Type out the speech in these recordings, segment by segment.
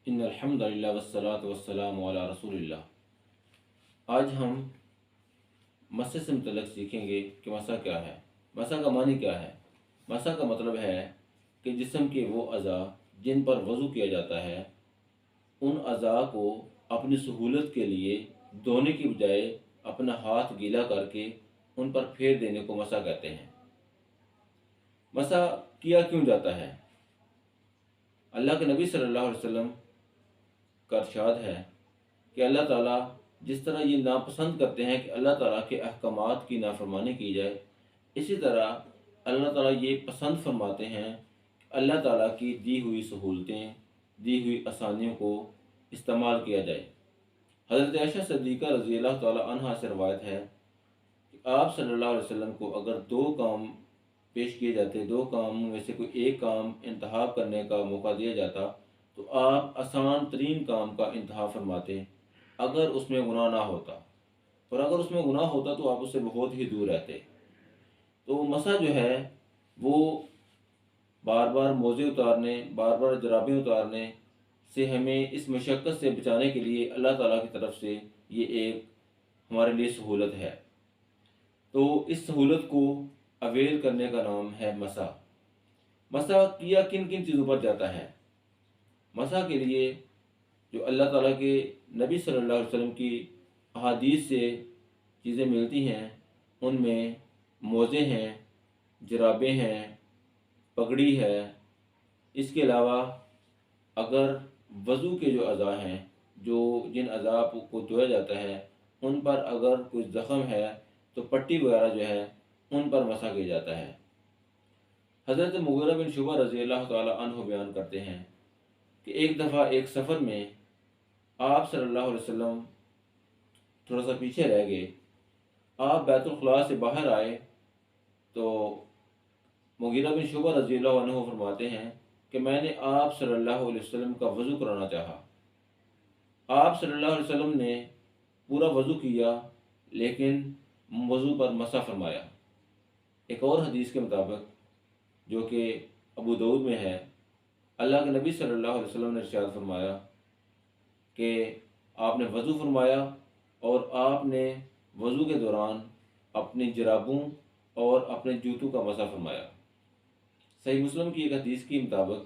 ان الحمد للہ والصلاۃ والسلام علی رسول اللہ۔ آج ہم مسح سے متعلق سیکھیں گے کہ مسح کیا ہے، مسح کا معنی کیا ہے۔ مسح کا مطلب ہے کہ جسم کے وہ اعضاء جن پر وضو کیا جاتا ہے، ان اعضاء کو اپنی سہولت کے لیے دھونے کی بجائے اپنا ہاتھ گیلا کر کے ان پر پھیر دینے کو مسح کہتے ہیں۔ مسح کیا کیوں جاتا ہے؟ اللہ کے نبی صلی اللہ علیہ وسلم کا ارشاد ہے کہ اللہ تعالیٰ جس طرح یہ ناپسند کرتے ہیں کہ اللہ تعالیٰ کے احکامات کی نافرمانی کی جائے، اسی طرح اللہ تعالیٰ یہ پسند فرماتے ہیں کہ اللہ تعالیٰ کی دی ہوئی سہولتیں، دی ہوئی آسانیوں کو استعمال کیا جائے۔ حضرت عائشہ صدیقہ رضی اللہ تعالیٰ عنہا سے روایت ہے کہ آپ صلی اللہ علیہ وسلم کو اگر دو کام پیش کیے جاتے، دو کاموں میں سے کوئی ایک کام انتخاب کرنے کا موقع دیا جاتا، تو آپ آسان ترین کام کا انتخاب فرماتے اگر اس میں گناہ نہ ہوتا، اور اگر اس میں گناہ ہوتا تو آپ اس سے بہت ہی دور رہتے۔ تو مسح جو ہے وہ بار بار موزے اتارنے، بار بار جرابیں اتارنے سے ہمیں اس مشقت سے بچانے کے لیے اللہ تعالیٰ کی طرف سے یہ ایک ہمارے لیے سہولت ہے۔ تو اس سہولت کو اویل کرنے کا نام ہے مسح۔ مسح کیا کن کن چیزوں پر جاتا ہے؟ مسح کے لیے جو اللہ تعالیٰ کے نبی صلی اللہ علیہ وسلم کی احادیث سے چیزیں ملتی ہیں، ان میں موزے ہیں، جرابیں ہیں، پگڑی ہے۔ اس کے علاوہ اگر وضو کے جو اعضاء ہیں، جن اعضاء کو دھویا جاتا ہے، ان پر اگر کوئی زخم ہے تو پٹی وغیرہ جو ہے ان پر مسح کیا جاتا ہے۔ حضرت مغیرہ بن شعبہ رضی اللہ تعالی عنہ بیان کرتے ہیں کہ ایک دفعہ ایک سفر میں آپ صلی اللہ علیہ وسلم تھوڑا سا پیچھے رہ گئے۔ آپ بیت الخلاء سے باہر آئے تو مغیرہ بن شعبہ رضی اللہ عنہ فرماتے ہیں کہ میں نے آپ صلی اللہ علیہ وسلم کا وضو کرانا چاہا۔ آپ صلی اللہ علیہ وسلم نے پورا وضو کیا لیکن وضو پر مسح فرمایا۔ ایک اور حدیث کے مطابق جو کہ ابو داؤد میں ہے، اللہ کے نبی صلی اللہ علیہ وسلم نے ارشاد فرمایا کہ آپ نے وضو فرمایا اور آپ نے وضو کے دوران اپنی جرابوں اور اپنے جوتوں کا مسح فرمایا۔ صحیح مسلم کی ایک حدیث کے مطابق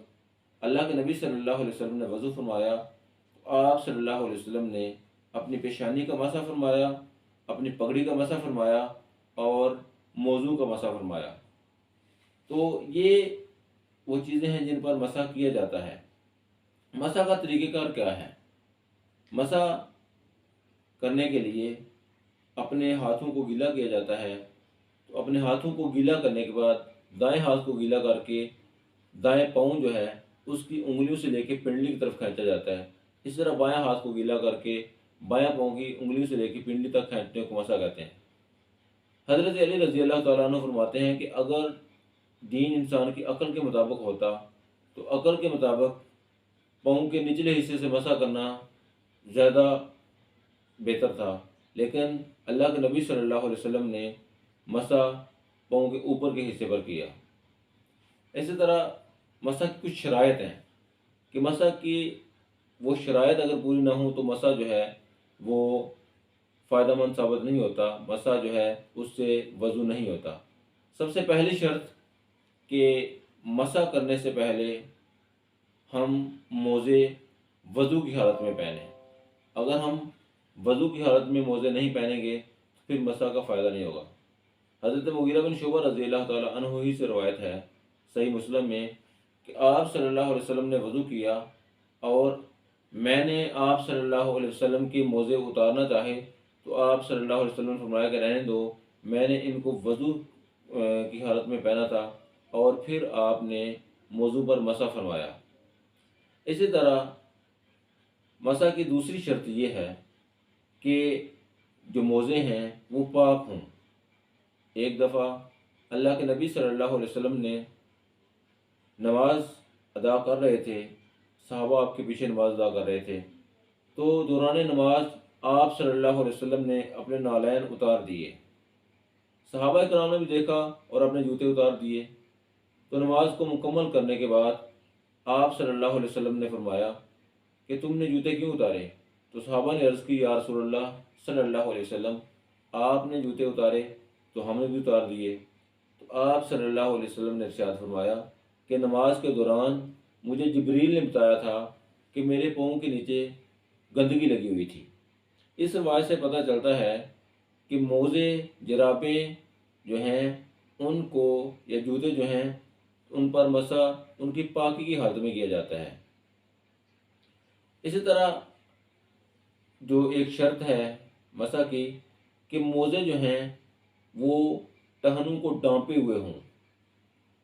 اللہ کے نبی صلی اللہ علیہ وسلم نے وضو فرمایا تو آپ صلی اللہ علیہ وسلم نے اپنی پیشانی کا مسح فرمایا، اپنی پگڑی کا مسح فرمایا اور موضوع کا مسح فرمایا۔ تو یہ وہ چیزیں ہیں جن پر مسح کیا جاتا ہے۔ مسح کا طریقہ کار کیا ہے؟ مسح کرنے کے لیے اپنے ہاتھوں کو گیلا کیا جاتا ہے۔ تو اپنے ہاتھوں کو گیلا کرنے کے بعد دائیں ہاتھ کو گیلا کر کے دائیں پاؤں جو ہے اس کی انگلیوں سے لے کے پنڈلی کی طرف کھینچا جاتا ہے۔ اس طرح بائیں ہاتھ کو گیلا کر کے بائیں پاؤں کی انگلیوں سے لے کے پنڈلی تک کھینچنے کو مسح کہتے ہیں۔ حضرت علی رضی اللہ تعالیٰ عنہ فرماتے ہیں کہ اگر دین انسان کی عقل کے مطابق ہوتا تو عقل کے مطابق پاؤں کے نچلے حصے سے مسح کرنا زیادہ بہتر تھا، لیکن اللہ کے نبی صلی اللہ علیہ وسلم نے مسح پاؤں کے اوپر کے حصے پر کیا۔ اسی طرح مسح کی کچھ شرائط ہیں کہ مسح کی وہ شرائط اگر پوری نہ ہوں تو مسح جو ہے وہ فائدہ مند ثابت نہیں ہوتا، مسح جو ہے اس سے وضو نہیں ہوتا۔ سب سے پہلی شرط کہ مسح کرنے سے پہلے ہم موزے وضو کی حالت میں پہنیں۔ اگر ہم وضو کی حالت میں موزے نہیں پہنیں گے تو پھر مسح کا فائدہ نہیں ہوگا۔ حضرت مغیرہ بن شعبہ رضی اللہ تعالی عنہ ہی سے روایت ہے صحیح مسلم میں کہ آپ صلی اللہ علیہ وسلم نے وضو کیا اور میں نے آپ صلی اللہ علیہ وسلم کی موزے اتارنا چاہے تو آپ صلی اللہ علیہ وسلم نے فرمایا کہ رہنے دو، میں نے ان کو وضو کی حالت میں پہنا تھا، اور پھر آپ نے موضوع پر مسح فرمایا۔ اسی طرح مسح کی دوسری شرط یہ ہے کہ جو موزے ہیں وہ پاک ہوں۔ ایک دفعہ اللہ کے نبی صلی اللہ علیہ وسلم نے نماز ادا کر رہے تھے، صحابہ آپ کے پیچھے نماز ادا کر رہے تھے، تو دوران نماز آپ صلی اللہ علیہ وسلم نے اپنے نالین اتار دیے۔ صحابہ کرام نے بھی دیکھا اور اپنے جوتے اتار دیے۔ تو نماز کو مکمل کرنے کے بعد آپ صلی اللہ علیہ وسلم نے فرمایا کہ تم نے جوتے کیوں اتارے؟ تو صحابہ نے عرض کی یا رسول اللہ صلی اللہ علیہ وسلم، آپ نے جوتے اتارے تو ہم نے بھی اتار دیے۔ تو آپ صلی اللہ علیہ وسلم نے ارشاد فرمایا کہ نماز کے دوران مجھے جبریل نے بتایا تھا کہ میرے پاؤں کے نیچے گندگی لگی ہوئی تھی۔ اس روایت سے پتہ چلتا ہے کہ موزے، جرابیں جو ہیں ان کو، یا جوتے جو ہیں ان پر مسح ان کی پاکی کی حالت میں کیا جاتا ہے۔ اسی طرح جو ایک شرط ہے مسح کی کہ موزے جو ہیں وہ ٹہنوں کو ڈانپے ہوئے ہوں۔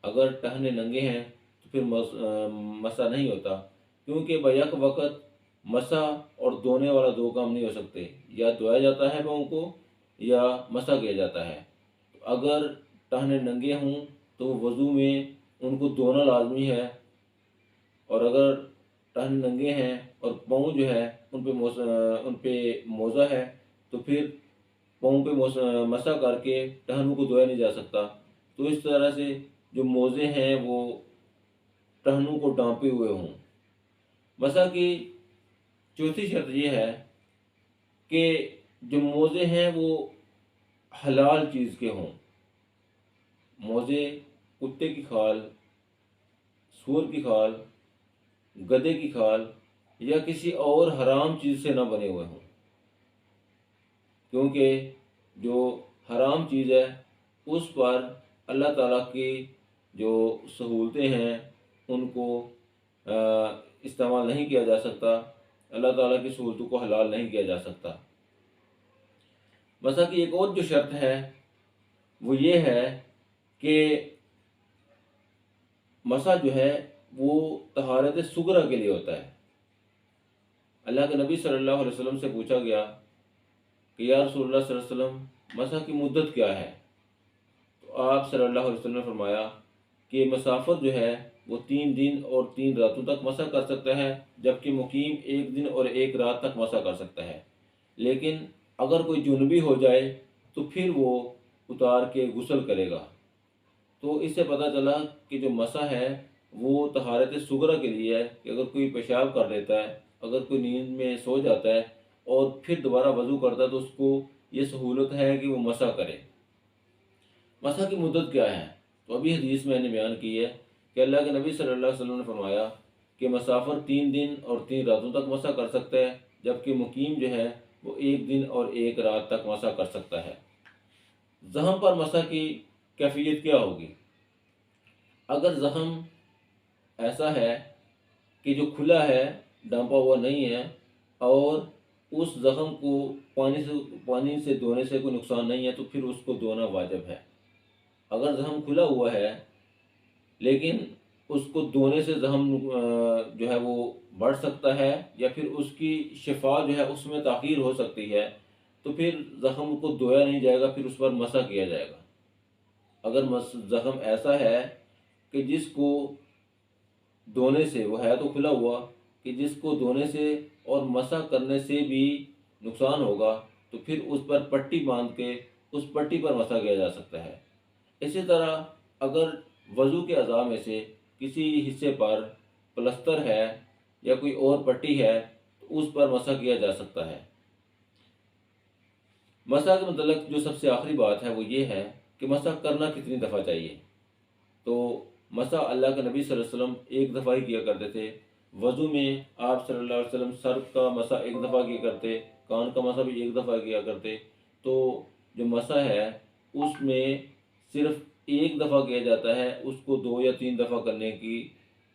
اگر ٹہنے ننگے ہیں تو پھر مسح نہیں ہوتا، کیونکہ بیک وقت مسح اور دھونے والا دو کام نہیں ہو سکتے، یا دھویا جاتا ہے پاؤں کو یا مسح کیا جاتا ہے۔ اگر ٹہنے ننگے ہوں تو وضو میں ان کو دھونا لازمی ہے، اور اگر ٹہنے ننگے ہیں اور پاؤں جو ہے ان پہ موزہ ہے تو پھر پاؤں پہ مسح کر کے ٹہنوں کو دھویا نہیں جا سکتا۔ تو اس طرح سے جو موزے ہیں وہ ٹہنوں کو ڈانپے ہوئے ہوں۔ مسح کی چوتھی شرط یہ ہے کہ جو موزے ہیں وہ حلال چیز کے ہوں۔ موزے کتے کی کھال، سور کی کھال، گدھے کی کھال یا کسی اور حرام چیز سے نہ بنے ہوئے ہوں، کیونکہ جو حرام چیز ہے اس پر اللہ تعالیٰ کی جو سہولتیں ہیں ان کو استعمال نہیں کیا جا سکتا، اللہ تعالیٰ کی سہولتوں کو حلال نہیں کیا جا سکتا۔ مسح کی ایک اور جو شرط ہے وہ یہ ہے کہ مسح جو ہے وہ طہارت صغریٰ کے لیے ہوتا ہے۔ اللہ کے نبی صلی اللہ علیہ وسلم سے پوچھا گیا کہ یا رسول اللہ صلی اللہ علیہ وسلم مسح کی مدت کیا ہے؟ تو آپ صلی اللہ علیہ وسلم نے فرمایا کہ مسافر جو ہے وہ 3 دن اور 3 راتوں تک مسح کر سکتا ہے، جبکہ مقیم 1 دن اور 1 رات تک مسح کر سکتا ہے۔ لیکن اگر کوئی جنوبی ہو جائے تو پھر وہ اتار کے غسل کرے گا۔ تو اس سے پتہ چلا کہ جو مسح ہے وہ طہارت صغریٰ کے لیے ہے، کہ اگر کوئی پیشاب کر لیتا ہے، اگر کوئی نیند میں سو جاتا ہے اور پھر دوبارہ وضو کرتا ہے تو اس کو یہ سہولت ہے کہ وہ مسح کرے۔ مسح کی مدت کیا ہے؟ تو ابھی حدیث میں نے بیان کی ہے کہ اللہ کے نبی صلی اللہ علیہ وسلم نے فرمایا کہ مسافر 3 دن اور 3 راتوں تک مسح کر سکتا ہے، جبکہ مقیم جو ہے وہ 1 دن اور 1 رات تک مسح کر سکتا ہے۔ زخم پر مسح کی کیفیت کیا ہوگی؟ اگر زخم ایسا ہے کہ جو کھلا ہے، ڈانپا ہوا نہیں ہے، اور اس زخم کو پانی سے دھونے سے کوئی نقصان نہیں ہے تو پھر اس کو دھونا واجب ہے۔ اگر زخم کھلا ہوا ہے لیکن اس کو دھونے سے زخم جو ہے وہ بڑھ سکتا ہے یا پھر اس کی شفا جو ہے اس میں تاخیر ہو سکتی ہے، تو پھر زخم کو دھویا نہیں جائے گا، پھر اس پر مسح کیا جائے گا۔ اگر زخم ایسا ہے کہ جس کو دھونے سے، وہ ہے تو کھلا ہوا، کہ جس کو دھونے سے اور مسح کرنے سے بھی نقصان ہوگا، تو پھر اس پر پٹی باندھ کے اس پٹی پر مسح کیا جا سکتا ہے۔ اسی طرح اگر وضو کے اعضاء میں سے کسی حصے پر پلستر ہے یا کوئی اور پٹی ہے تو اس پر مسح کیا جا سکتا ہے۔ مسح کے متعلق جو سب سے آخری بات ہے وہ یہ ہے کہ مسح کرنا کتنی دفعہ چاہیے۔ تو مسح اللہ کے نبی صلی اللہ علیہ وسلم 1 دفعہ ہی کیا کرتے تھے۔ وضو میں آپ صلی اللہ علیہ وسلم سر کا مسح 1 دفعہ کیا کرتے، کان کا مسح بھی 1 دفعہ کیا کرتے۔ تو جو مسح ہے اس میں صرف 1 دفعہ کیا جاتا ہے، اس کو 2 یا 3 دفعہ کرنے کی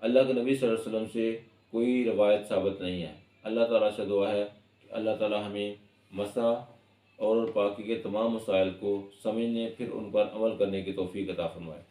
اللہ کے نبی صلی اللہ علیہ وسلم سے کوئی روایت ثابت نہیں ہے۔ اللہ تعالیٰ سے دعا ہے کہ اللہ تعالیٰ ہمیں مسح اور پاکی کے تمام مسائل کو سمجھنے پھر ان پر عمل کرنے کی توفیق عطا فرمائے۔